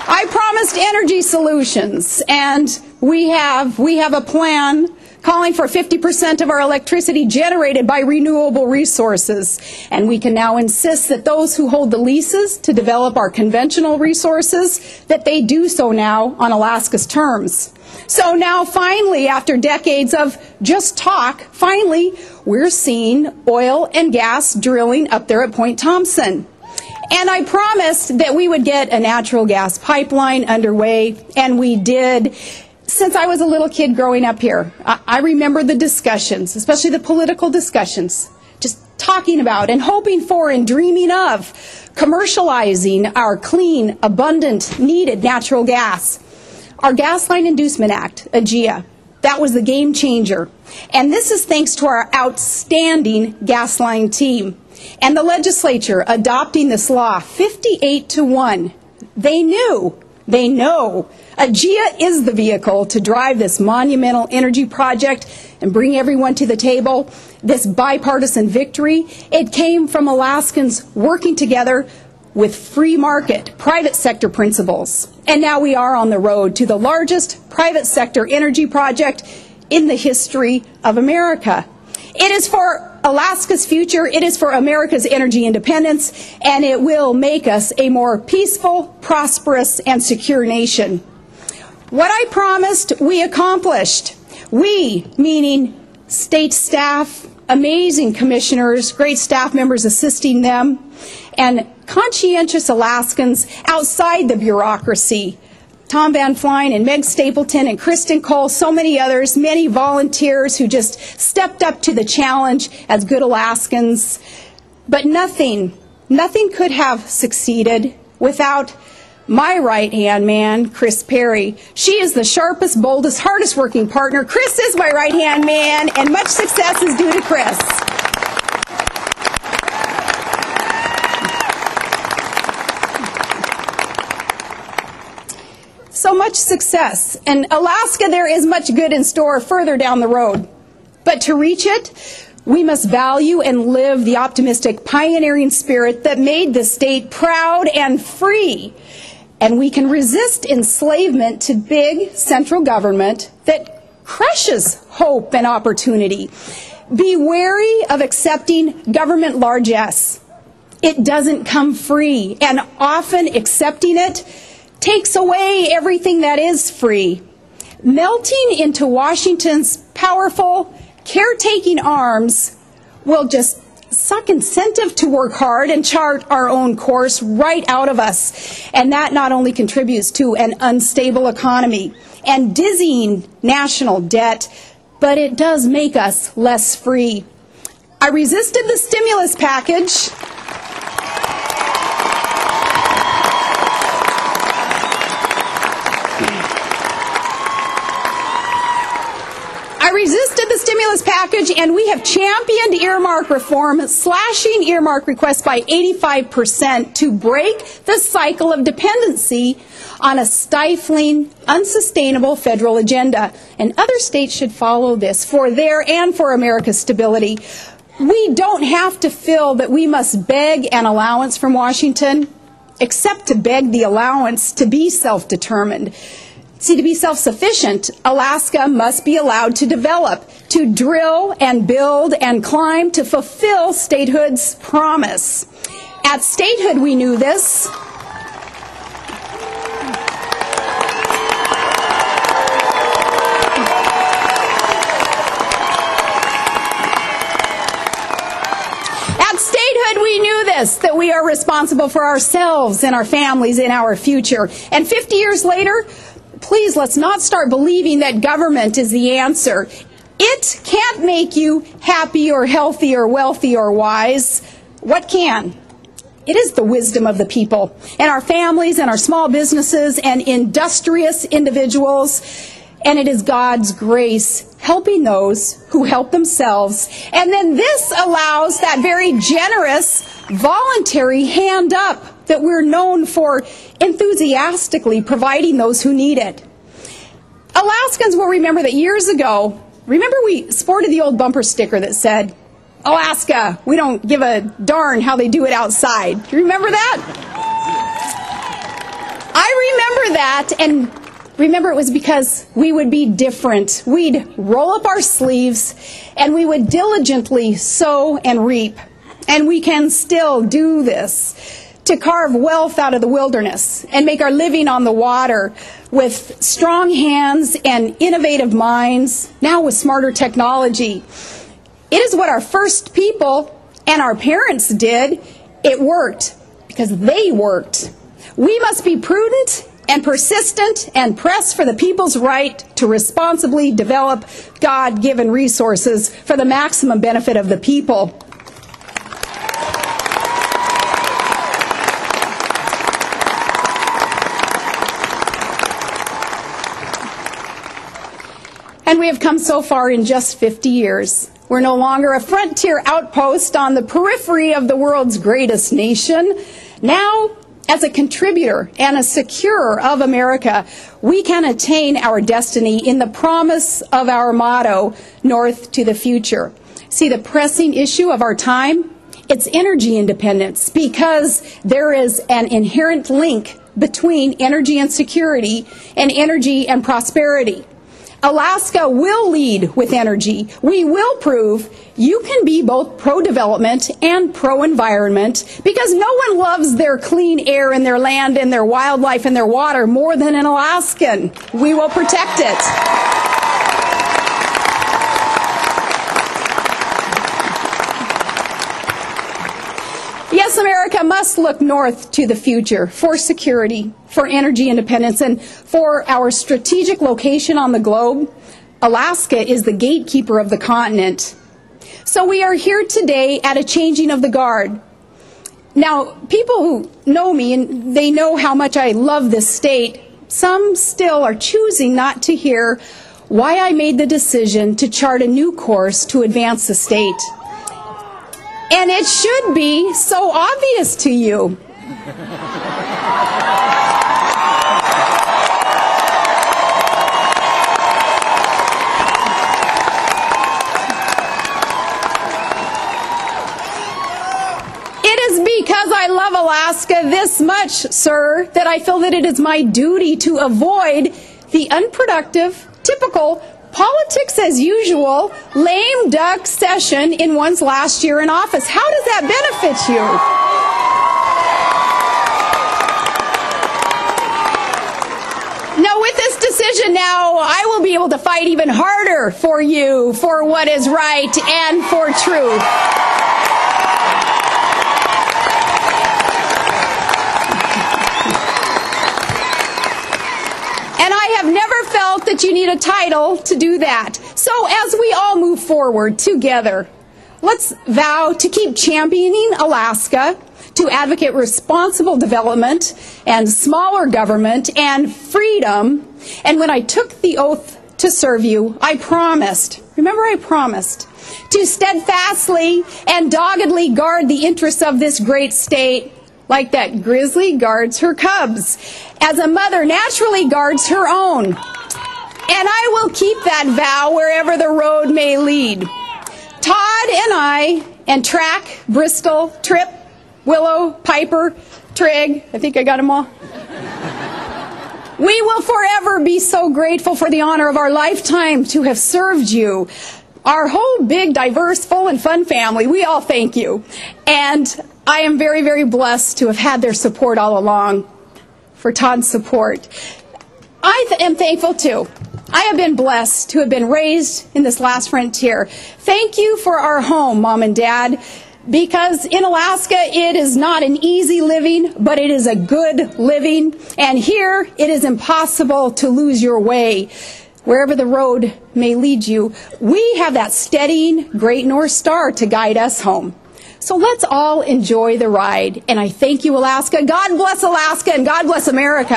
I promised energy solutions, and we have a plan calling for 50% of our electricity generated by renewable resources. And we can now insist that those who hold the leases to develop our conventional resources, that they do so now on Alaska's terms. So now finally, after decades of just talk, finally we're seeing oil and gas drilling up there at Point Thompson. And I promised that we would get a natural gas pipeline underway, and we did. Since I was a little kid growing up here, I remember the discussions, especially the political discussions, just talking about and hoping for and dreaming of commercializing our clean, abundant, needed natural gas. Our Gas Line Inducement Act, AGIA, that was the game changer. And this is thanks to our outstanding gas line team. And the legislature adopting this law 58-1. They know AGIA is the vehicle to drive this monumental energy project and bring everyone to the table. This bipartisan victory, it came from Alaskans working together with free market, private sector principles. And now we are on the road to the largest private sector energy project in the history of America. It is for Alaska's future, it is for America's energy independence, and it will make us a more peaceful, prosperous, and secure nation. What I promised, we accomplished. We, meaning state staff, amazing commissioners, great staff members assisting them, and conscientious Alaskans outside the bureaucracy. Tom Van Flyne and Meg Stapleton and Kristen Cole, so many others, many volunteers who just stepped up to the challenge as good Alaskans. But nothing could have succeeded without my right-hand man, Chris Perry. She is the sharpest, boldest, hardest working partner. Chris is my right-hand man, and much success is due to Chris. So much success. And Alaska, there is much good in store further down the road. But to reach it, we must value and live the optimistic, pioneering spirit that made the state proud and free. And we can resist enslavement to big central government that crushes hope and opportunity. Be wary of accepting government largesse. It doesn't come free, and often accepting it takes away everything that is free. Melting into Washington's powerful, caretaking arms will just suck incentive to work hard and chart our own course right out of us. And that not only contributes to an unstable economy and dizzying national debt, but it does make us less free. I resisted the stimulus package. And we have championed earmark reform, slashing earmark requests by 85% to break the cycle of dependency on a stifling, unsustainable federal agenda. And other states should follow this for their and for America's stability. We don't have to feel that we must beg an allowance from Washington, except to beg the allowance to be self-determined. See, to be self-sufficient, Alaska must be allowed to develop, to drill and build and climb, to fulfill statehood's promise. At statehood, we knew this. At statehood, we knew this, that we are responsible for ourselves and our families and our future. And 50 years later, please, let's not start believing that government is the answer. It can't make you happy or healthy or wealthy or wise. What can? It is the wisdom of the people and our families and our small businesses and industrious individuals. And it is God's grace helping those who help themselves. And then this allows that very generous, voluntary hand up that we're known for enthusiastically providing those who need it. Alaskans will remember that years ago, remember we sported the old bumper sticker that said, Alaska, we don't give a darn how they do it outside. Do you remember that? I remember that, and remember, it was because we would be different. We'd roll up our sleeves, and we would diligently sow and reap. And we can still do this, to carve wealth out of the wilderness and make our living on the water with strong hands and innovative minds, now with smarter technology. It is what our first people and our parents did. It worked because they worked. We must be prudent and persistent and press for the people's right to responsibly develop God-given resources for the maximum benefit of the people. And we have come so far in just 50 years. We're no longer a frontier outpost on the periphery of the world's greatest nation. Now, as a contributor and a securer of America, we can attain our destiny in the promise of our motto, North to the Future. See, the pressing issue of our time? It's energy independence, because there is an inherent link between energy and security and energy and prosperity. Alaska will lead with energy. We will prove you can be both pro-development and pro-environment, because no one loves their clean air and their land and their wildlife and their water more than an Alaskan. We will protect it. Yes, America must look north to the future for security, for energy independence, and for our strategic location on the globe. Alaska is the gatekeeper of the continent. So we are here today at a changing of the guard. Now, people who know me, and they know how much I love this state, some still are choosing not to hear why I made the decision to chart a new course to advance the state. And it should be so obvious to you. It is because I love Alaska this much, sir, that I feel that it is my duty to avoid the unproductive, typical, politics as usual, lame duck session in one's last year in office. How does that benefit you? Now, with this decision now, I will be able to fight even harder for you, for what is right and for truth. And I have never felt that you need a title to do that. So as we all move forward together, let's vow to keep championing Alaska, to advocate responsible development and smaller government and freedom. And when I took the oath to serve you, I promised, remember I promised, to steadfastly and doggedly guard the interests of this great state, like that grizzly guards her cubs, as a mother naturally guards her own. And I will keep that vow wherever the road may lead. Todd and I, and Track, Bristol, Tripp, Willow, Piper, Trigg, I think I got them all. We will forever be so grateful for the honor of our lifetime to have served you. Our whole big, diverse, full, and fun family, we all thank you. And I am very, very blessed to have had their support all along, for Todd's support. I am thankful, too. I have been blessed to have been raised in this last frontier. Thank you for our home, Mom and Dad, because in Alaska it is not an easy living, but it is a good living. And here it is impossible to lose your way. Wherever the road may lead you, we have that steadying great North Star to guide us home. So let's all enjoy the ride. And I thank you, Alaska. God bless Alaska, and God bless America.